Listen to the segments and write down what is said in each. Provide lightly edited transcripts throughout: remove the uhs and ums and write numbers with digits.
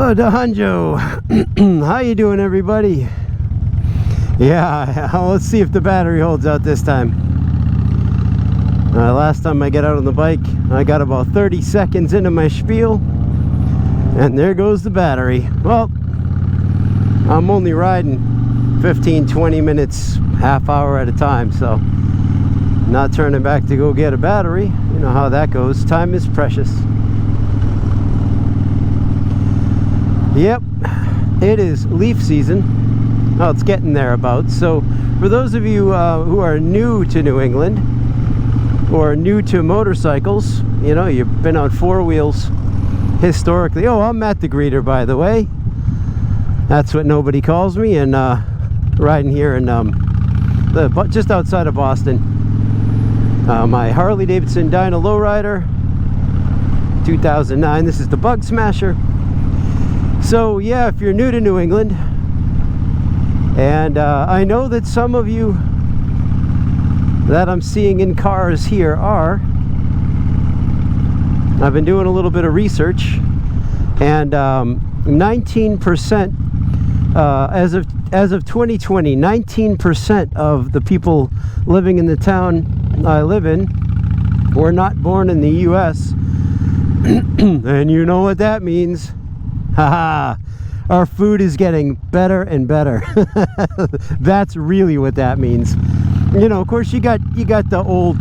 Oh, Dahanjo. How you doing, everybody? Yeah, let's see if the battery holds out this time. Last time I got out on the bike, I got about 30 seconds into my spiel, and there goes the battery. Well, I'm only riding 15-20 minutes, half hour at a time, so not turning back to go get a battery. You know how that goes. Time is precious. Yep, it is leaf season. Well, it's getting thereabouts. So for those of you who are new to New England or new to motorcycles, you know, you've been on four wheels historically. Oh, I'm Matt the Greeter, by the way. That's what nobody calls me. And riding here in just outside of Boston. My Harley Davidson Dyna Lowrider 2009. This is the Bug Smasher. So yeah, if you're new to New England, and I know that some of you that I'm seeing in cars here are, I've been doing a little bit of research, and 19% as of 2020, 19% of the people living in the town I live in were not born in the US. And you know what that means. Haha, our food is getting better and better. That's really what that means. You know, of course, you got the old,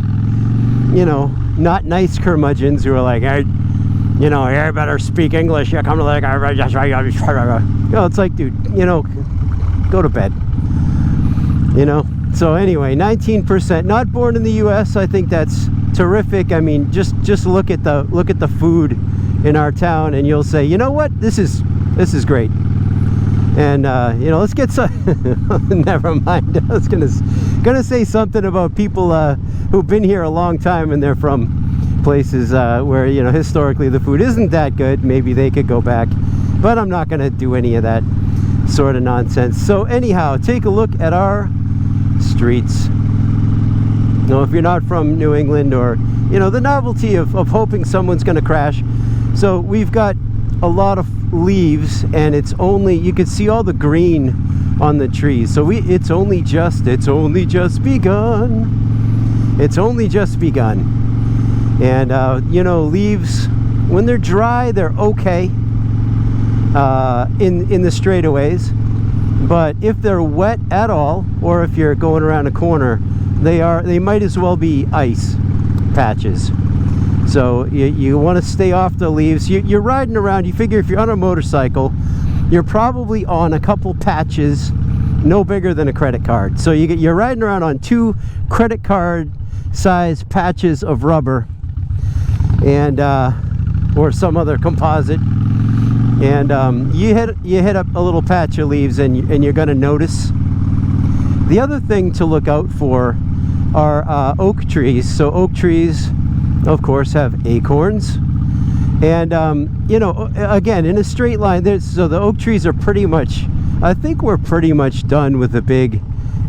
you know, not nice curmudgeons who are like, hey, you know, you better speak English. You come to like, you know, it's like, dude, you know, go to bed. You know. So anyway, 19% not born in the U.S. I think that's terrific. I mean, just look at the food in our town, and you'll say, you know what, this is great. And you know, let's get some. Never mind. I was gonna say something about people who've been here a long time and they're from places where, you know, historically the food isn't that good. Maybe they could go back, but I'm not gonna do any of that sort of nonsense. So anyhow, take a look at our streets. Now, if you're not from New England, or, you know, the novelty of hoping someone's gonna crash. So we've got a lot of leaves, and it's only, you can see all the green on the trees. So it's only just begun. It's only just begun. And you know, leaves, when they're dry, they're okay in the straightaways. But if they're wet at all, or if you're going around a corner, they might as well be ice patches. So you want to stay off the leaves. You're riding around, you figure if you're on a motorcycle, you're probably on a couple patches no bigger than a credit card. So you're riding around on 2 credit card size patches of rubber, and or some other composite, and you hit up a little patch of leaves, and you're going to notice. The other thing to look out for are oak trees. So oak trees, of course, have acorns, and you know, again, in a straight line, so the oak trees are pretty much, I think we're pretty much done with the big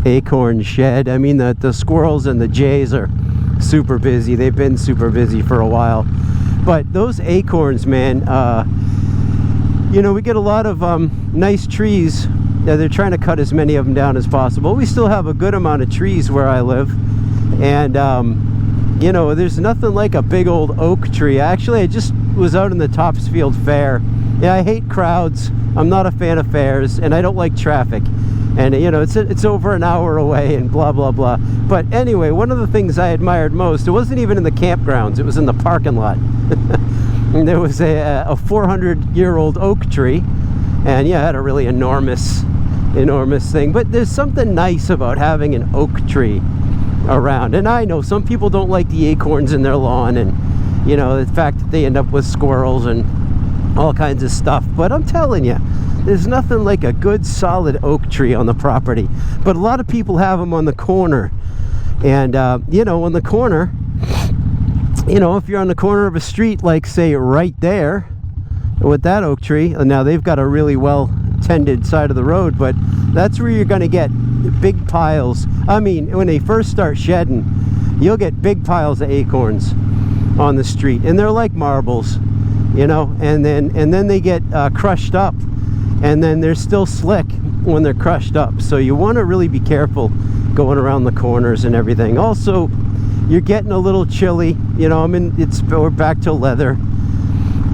acorn shed. I mean, the squirrels and the jays are super busy. They've been super busy for a while, but those acorns, man, you know, we get a lot of nice trees. They're trying to cut as many of them down as possible. We still have a good amount of trees where I live, and you know, there's nothing like a big old oak tree. Actually, I just was out in the Topsfield Fair. Yeah, I hate crowds. I'm not a fan of fairs, and I don't like traffic. And you know, it's over an hour away, and blah blah blah. But anyway, one of the things I admired most, it wasn't even in the campgrounds. It was in the parking lot. And there was a 400-year-old oak tree, and yeah, it had a really enormous thing. But there's something nice about having an oak tree around. And I know some people don't like the acorns in their lawn, and you know, the fact that they end up with squirrels and all kinds of stuff. But I'm telling you, there's nothing like a good solid oak tree on the property. But a lot of people have them on the corner, and you know, on the corner, you know, if you're on the corner of a street, like say right there with that oak tree, now they've got a really well tended side of the road, but that's where you're going to get big piles. I mean, when they first start shedding, you'll get big piles of acorns on the street, and they're like marbles. you know, and then they get crushed up, and then they're still slick when they're crushed up. So you want to really be careful going around the corners and everything. Also, you're getting a little chilly, you know. We're back to leather,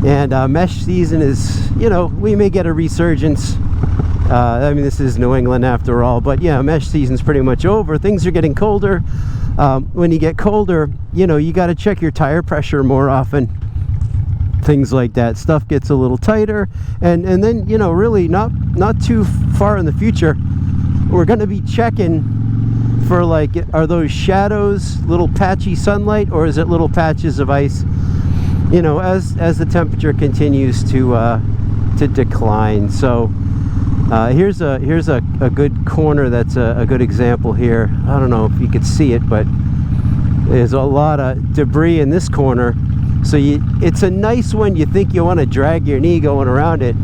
and mesh season is, you know, we may get a resurgence. I mean, this is New England after all, but yeah, mesh season's pretty much over. Things are getting colder. When you get colder, you know, you got to check your tire pressure more often. Things like that. Stuff gets a little tighter, and then, you know, really not too far in the future, we're going to be checking for, like, are those shadows little patchy sunlight, or is it little patches of ice, you know, as the temperature continues to decline. So here's a good corner that's a good example here. I don't know if you could see it, but there's a lot of debris in this corner. So it's a nice one. You think you want to drag your knee going around it,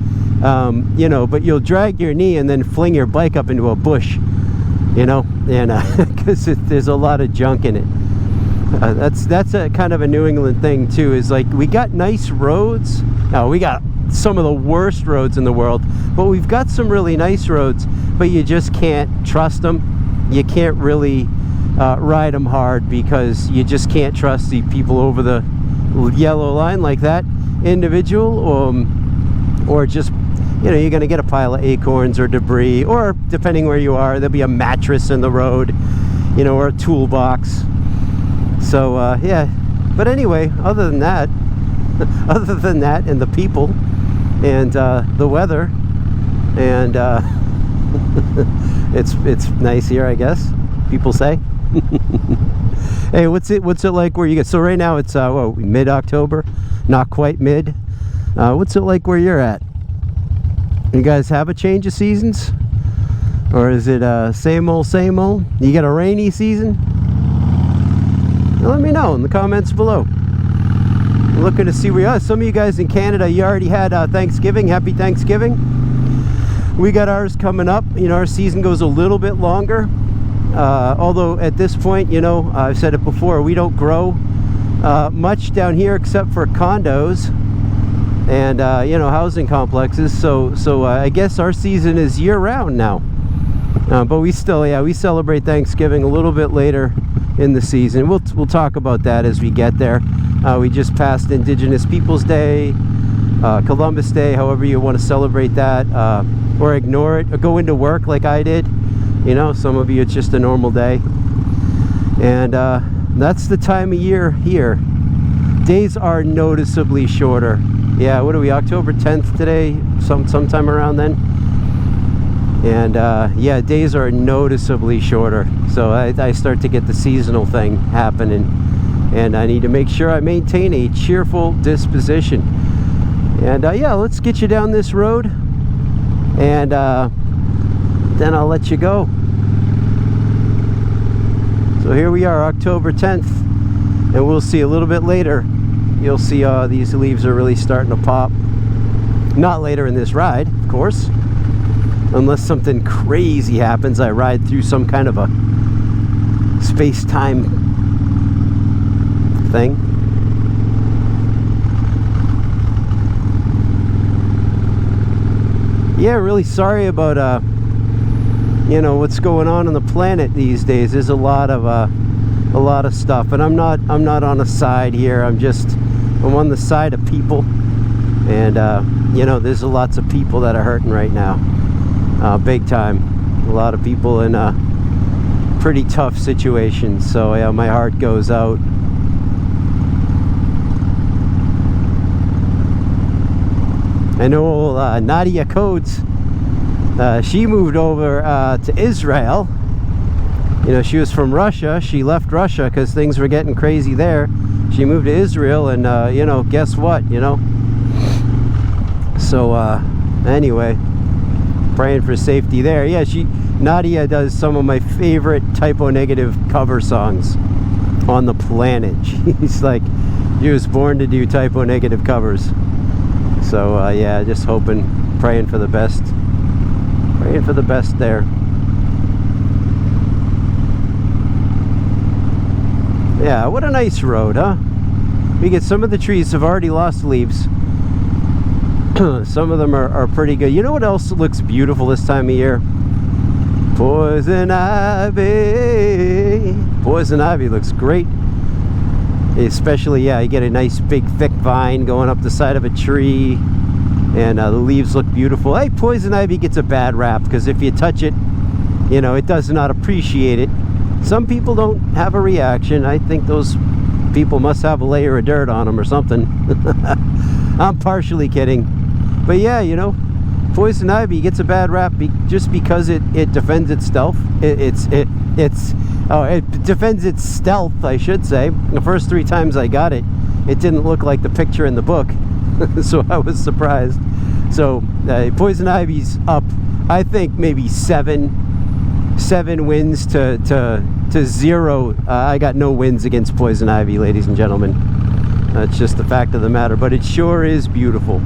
you know, but you'll drag your knee and then fling your bike up into a bush, you know, and because there's a lot of junk in it. That's a kind of a New England thing too, is like, we got nice roads. Now, we got some of the worst roads in the world, but we've got some really nice roads, but you just can't trust them. You can't really ride them hard, because you just can't trust the people over the yellow line, like that individual, or just, you know, you're going to get a pile of acorns or debris, or depending where you are, there'll be a mattress in the road, you know, or a toolbox. So yeah, but anyway, other than that and the people and the weather, and it's nice here, I guess, people say. Hey, what's it like where you get? So right now it's mid-October, not quite mid. What's it like where you're at? You guys have a change of seasons, or is it same old? You get a rainy season? Let me know in the comments below. I'm looking to see where you are. Some of you guys in Canada, you already had Thanksgiving. Happy Thanksgiving. We got ours coming up. You know, our season goes a little bit longer. Although at this point, you know, I've said it before, we don't grow much down here except for condos and you know, housing complexes. So I guess our season is year-round now. But we still, yeah, we celebrate Thanksgiving a little bit later in the season. We'll talk about that as we get there. We just passed Indigenous Peoples Day, Columbus Day, however you want to celebrate that, or ignore it, or go into work like I did. You know, some of you, it's just a normal day. And that's the time of year here. Days are noticeably shorter. Yeah, what are we, October 10th today? Sometime around then. And yeah, days are noticeably shorter. So I start to get the seasonal thing happening. And I need to make sure I maintain a cheerful disposition. And yeah, let's get you down this road. And then I'll let you go. So here we are, October 10th, and we'll see a little bit later. You'll see these leaves are really starting to pop. Not later in this ride, of course, unless something crazy happens. I ride through some kind of a space-time thing. Yeah, really sorry about you know, what's going on the planet these days. There's a lot of stuff, and I'm not on a side here. I'm on the side of people, and you know, there's lots of people that are hurting right now, big time. A lot of people in pretty tough situations. So yeah, my heart goes out. I know Nadia Coates. She moved over to Israel. You know, she was from Russia. She left Russia because things were getting crazy there. She moved to Israel, and you know, guess what? You know. So anyway, praying for safety there. Yeah, Nadia does some of my favorite typo negative cover songs on the planet. She's like, she was born to do typo negative covers. So yeah, just hoping, praying for the best. Praying for the best there. Yeah, what a nice road, huh? We get some of the trees have already lost leaves. Some of them are pretty good. You know what else looks beautiful this time of year? Poison ivy. Poison ivy looks great. Especially, yeah, you get a nice big thick vine going up the side of a tree, and the leaves look beautiful. Hey, poison ivy gets a bad rap because if you touch it, you know, it does not appreciate it. Some people don't have a reaction. I think those people must have a layer of dirt on them or something. I'm partially kidding. But yeah, you know, poison ivy gets a bad rap just because it defends itself. It defends its stealth, I should say. The first 3 times I got it, it didn't look like the picture in the book. So I was surprised. So poison ivy's up, I think, maybe 7 wins to 0. I got no wins against poison ivy, ladies and gentlemen. That's just the fact of the matter. But it sure is beautiful.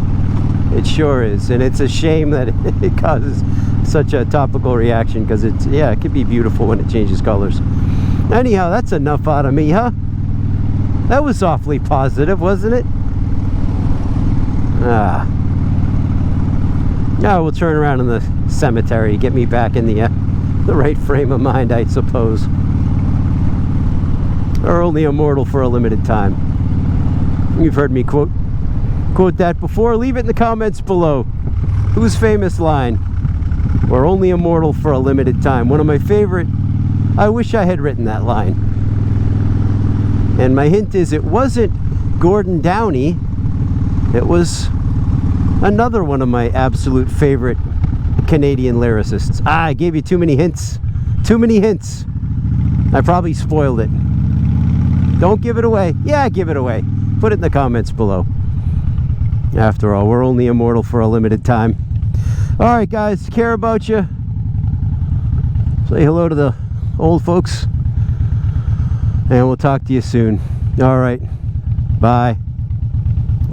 It sure is, and it's a shame that it causes such a topical reaction, because it's, yeah, it could be beautiful when it changes colors. Anyhow, that's enough out of me, huh? That was awfully positive, wasn't it? Now we'll turn around in the cemetery, get me back in the right frame of mind, I suppose. Or only immortal for a limited time. You've heard me quote that before. Leave it in the comments below. Whose famous line? We're only immortal for a limited time. One of my favorite. I wish I had written that line. And my hint is, it wasn't Gordon Downey. It was another one of my absolute favorite Canadian lyricists. I gave you too many hints. Too many hints. I probably spoiled it. Don't give it away. Yeah, give it away. Put it in the comments below. After all, we're only immortal for a limited time. Alright guys, care about you. Say hello to the old folks. And we'll talk to you soon. Alright. Bye.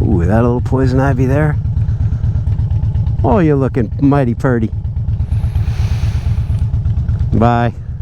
Ooh, that little poison ivy there. Oh, you're looking mighty purty. Bye.